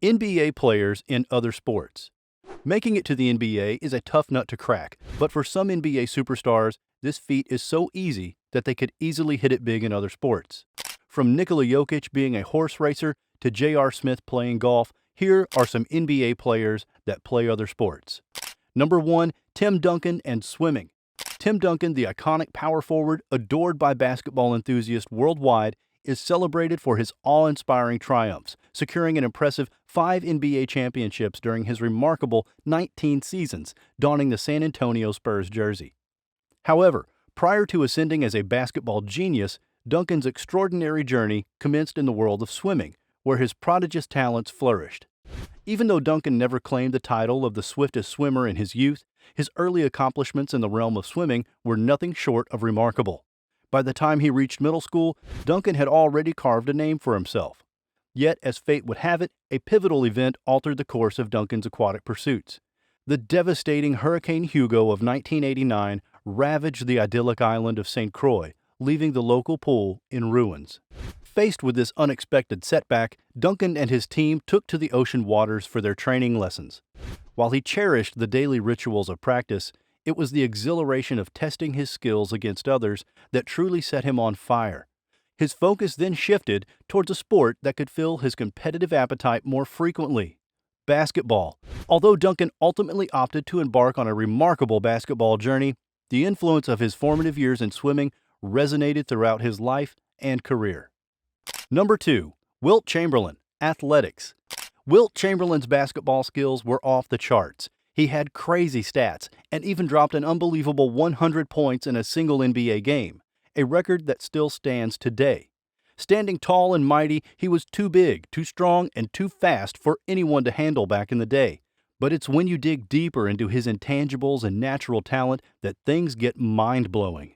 NBA players in other sports. Making it to the NBA is a tough nut to crack, but for some NBA superstars, this feat is so easy that they could easily hit it big in other sports. From Nikola Jokic being a horse racer to J.R. Smith playing golf, here are some NBA players that play other sports. Number 1, Tim Duncan and swimming. Tim Duncan, the iconic power forward adored by basketball enthusiasts worldwide, is celebrated for his awe-inspiring triumphs, securing an impressive 5 NBA championships during his remarkable 19 seasons, donning the San Antonio Spurs jersey. However, prior to ascending as a basketball genius, Duncan's extraordinary journey commenced in the world of swimming, where his prodigious talents flourished. Even though Duncan never claimed the title of the swiftest swimmer in his youth, his early accomplishments in the realm of swimming were nothing short of remarkable. By the time he reached middle school, Duncan had already carved a name for himself. Yet, as fate would have it, a pivotal event altered the course of Duncan's aquatic pursuits. The devastating Hurricane Hugo of 1989 ravaged the idyllic island of St. Croix, leaving the local pool in ruins. Faced with this unexpected setback, Duncan and his team took to the ocean waters for their training lessons. While he cherished the daily rituals of practice, it was the exhilaration of testing his skills against others that truly set him on fire. His focus then shifted towards a sport that could fill his competitive appetite more frequently: basketball. Although Duncan ultimately opted to embark on a remarkable basketball journey, the influence of his formative years in swimming resonated throughout his life and career. Number 2, Wilt Chamberlain-Athletics. Wilt Chamberlain's basketball skills were off the charts. He had crazy stats and even dropped an unbelievable 100 points in a single NBA game, a record that still stands today. Standing tall and mighty, he was too big, too strong, and too fast for anyone to handle back in the day. But it's when you dig deeper into his intangibles and natural talent that things get mind-blowing.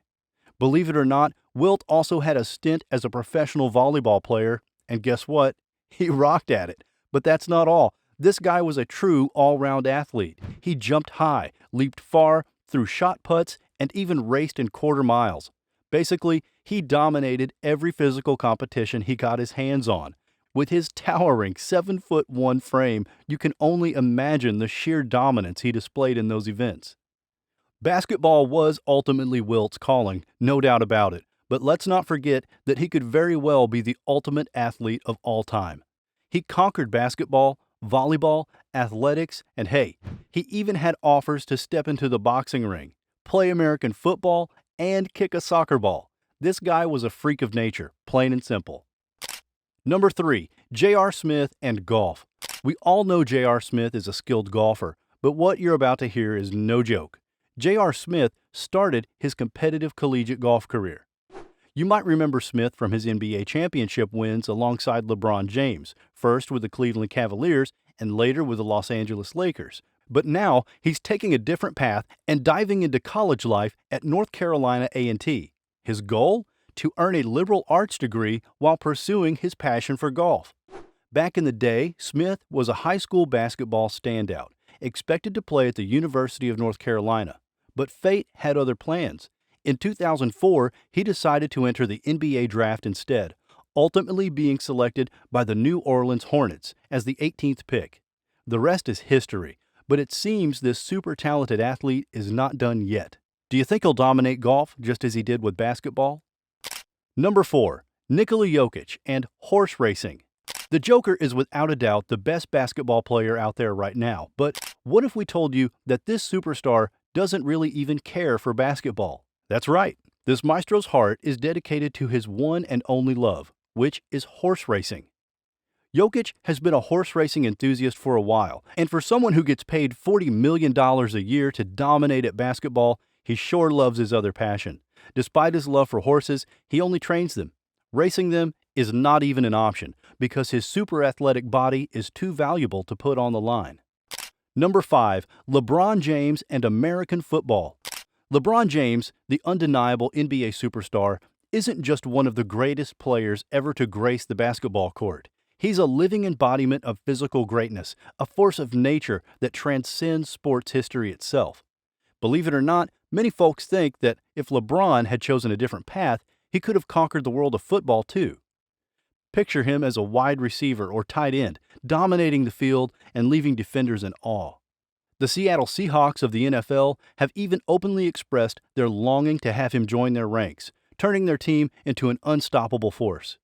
Believe it or not, Wilt also had a stint as a professional volleyball player, and guess what? He rocked at it. But that's not all. This guy was a true all-round athlete. He jumped high, leaped far, threw shot puts, and even raced in quarter miles. Basically, he dominated every physical competition he got his hands on. With his towering 7'1" frame, you can only imagine the sheer dominance he displayed in those events. Basketball was ultimately Wilt's calling, no doubt about it, but let's not forget that he could very well be the ultimate athlete of all time. He conquered basketball, volleyball, athletics, and hey, he even had offers to step into the boxing ring, play American football, and kick a soccer ball. This guy was a freak of nature, plain and simple. Number 3, J.R. Smith and golf. We all know J.R. Smith is a skilled golfer, but what you're about to hear is no joke. J.R. Smith started his competitive collegiate golf career. You might remember Smith from his NBA championship wins alongside LeBron James, first with the Cleveland Cavaliers and later with the Los Angeles Lakers. But now he's taking a different path and diving into college life at North Carolina A&T. His goal? To earn a liberal arts degree while pursuing his passion for golf. Back in the day, Smith was a high school basketball standout, expected to play at the University of North Carolina. But fate had other plans. In 2004, he decided to enter the NBA draft instead, ultimately being selected by the New Orleans Hornets as the 18th pick. The rest is history, but it seems this super talented athlete is not done yet. Do you think he'll dominate golf just as he did with basketball? Number 4, Nikola Jokic and horse racing. The Joker is without a doubt the best basketball player out there right now, but what if we told you that this superstar doesn't really even care for basketball? That's right. This maestro's heart is dedicated to his one and only love, which is horse racing. Jokic has been a horse racing enthusiast for a while, and for someone who gets paid $40 million a year to dominate at basketball, he sure loves his other passion. Despite his love for horses, he only trains them. Racing them is not even an option because his super athletic body is too valuable to put on the line. Number 5, LeBron James and American football. LeBron James, the undeniable NBA superstar, isn't just one of the greatest players ever to grace the basketball court. He's a living embodiment of physical greatness, a force of nature that transcends sports history itself. Believe it or not, many folks think that if LeBron had chosen a different path, he could have conquered the world of football too. Picture him as a wide receiver or tight end, dominating the field and leaving defenders in awe. The Seattle Seahawks of the NFL have even openly expressed their longing to have him join their ranks, turning their team into an unstoppable force.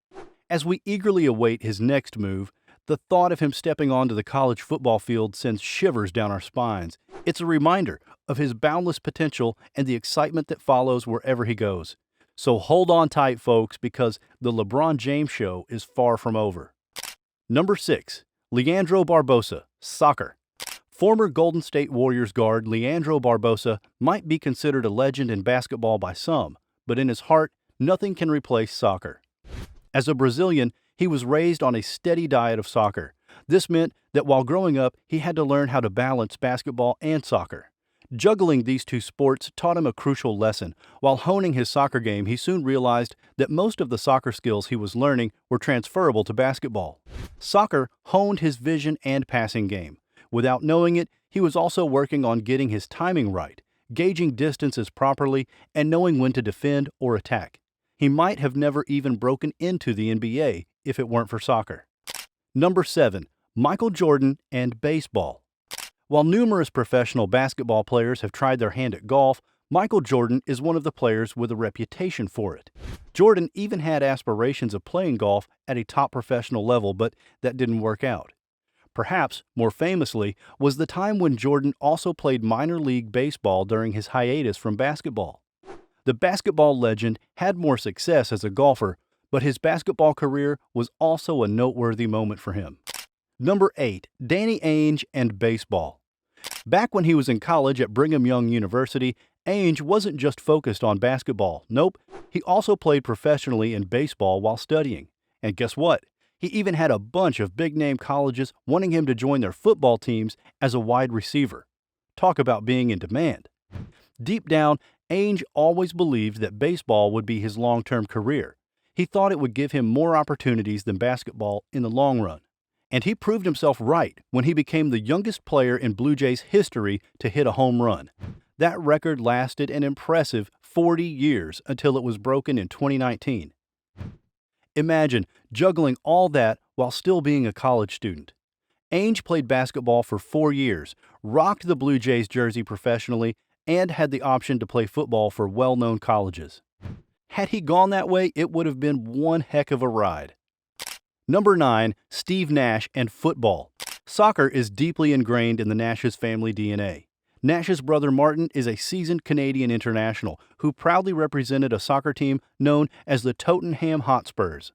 As we eagerly await his next move, the thought of him stepping onto the college football field sends shivers down our spines. It's a reminder of his boundless potential and the excitement that follows wherever he goes. So hold on tight, folks, because the LeBron James show is far from over. Number 6. Leandro Barbosa, soccer. Former Golden State Warriors guard Leandro Barbosa might be considered a legend in basketball by some, but in his heart, nothing can replace soccer. As a Brazilian, he was raised on a steady diet of soccer. This meant that while growing up, he had to learn how to balance basketball and soccer. Juggling these two sports taught him a crucial lesson. While honing his soccer game, he soon realized that most of the soccer skills he was learning were transferable to basketball. Soccer honed his vision and passing game. Without knowing it, he was also working on getting his timing right, gauging distances properly, and knowing when to defend or attack. He might have never even broken into the NBA if it weren't for soccer. Number 7. Michael Jordan and baseball. While numerous professional basketball players have tried their hand at golf, Michael Jordan is one of the players with a reputation for it. Jordan even had aspirations of playing golf at a top professional level, but that didn't work out. Perhaps, more famously, was the time when Jordan also played minor league baseball during his hiatus from basketball. The basketball legend had more success as a golfer, but his basketball career was also a noteworthy moment for him. Number 8. Danny Ainge and baseball. Back when he was in college at Brigham Young University, Ainge wasn't just focused on basketball. Nope, he also played professionally in baseball while studying. And guess what? He even had a bunch of big-name colleges wanting him to join their football teams as a wide receiver. Talk about being in demand. Deep down, Ainge always believed that baseball would be his long-term career. He thought it would give him more opportunities than basketball in the long run. And he proved himself right when he became the youngest player in Blue Jays history to hit a home run. That record lasted an impressive 40 years until it was broken in 2019. Imagine juggling all that while still being a college student. Ainge played basketball for 4 years, rocked the Blue Jays jersey professionally, and had the option to play football for well-known colleges. Had he gone that way, it would have been one heck of a ride. Number 9. Steve Nash and football. Soccer is deeply ingrained in the Nash's family DNA. Nash's brother Martin is a seasoned Canadian international who proudly represented a soccer team known as the Tottenham Hotspurs.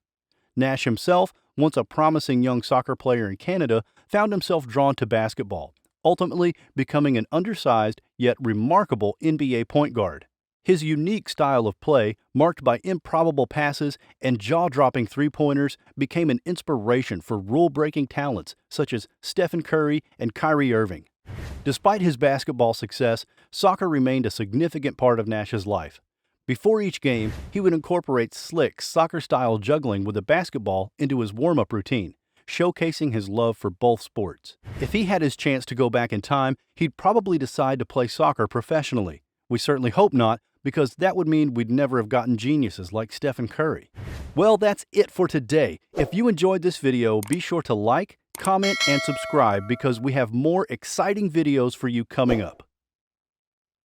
Nash himself, once a promising young soccer player in Canada, found himself drawn to basketball, ultimately becoming an undersized yet remarkable NBA point guard. His unique style of play, marked by improbable passes and jaw-dropping three-pointers, became an inspiration for rule-breaking talents such as Stephen Curry and Kyrie Irving. Despite his basketball success, soccer remained a significant part of Nash's life. Before each game, he would incorporate slick, soccer-style juggling with a basketball into his warm-up routine, showcasing his love for both sports. If he had his chance to go back in time, he'd probably decide to play soccer professionally. We certainly hope not, because that would mean we'd never have gotten geniuses like Stephen Curry. Well, that's it for today. If you enjoyed this video, be sure to like, comment, and subscribe because we have more exciting videos for you coming up.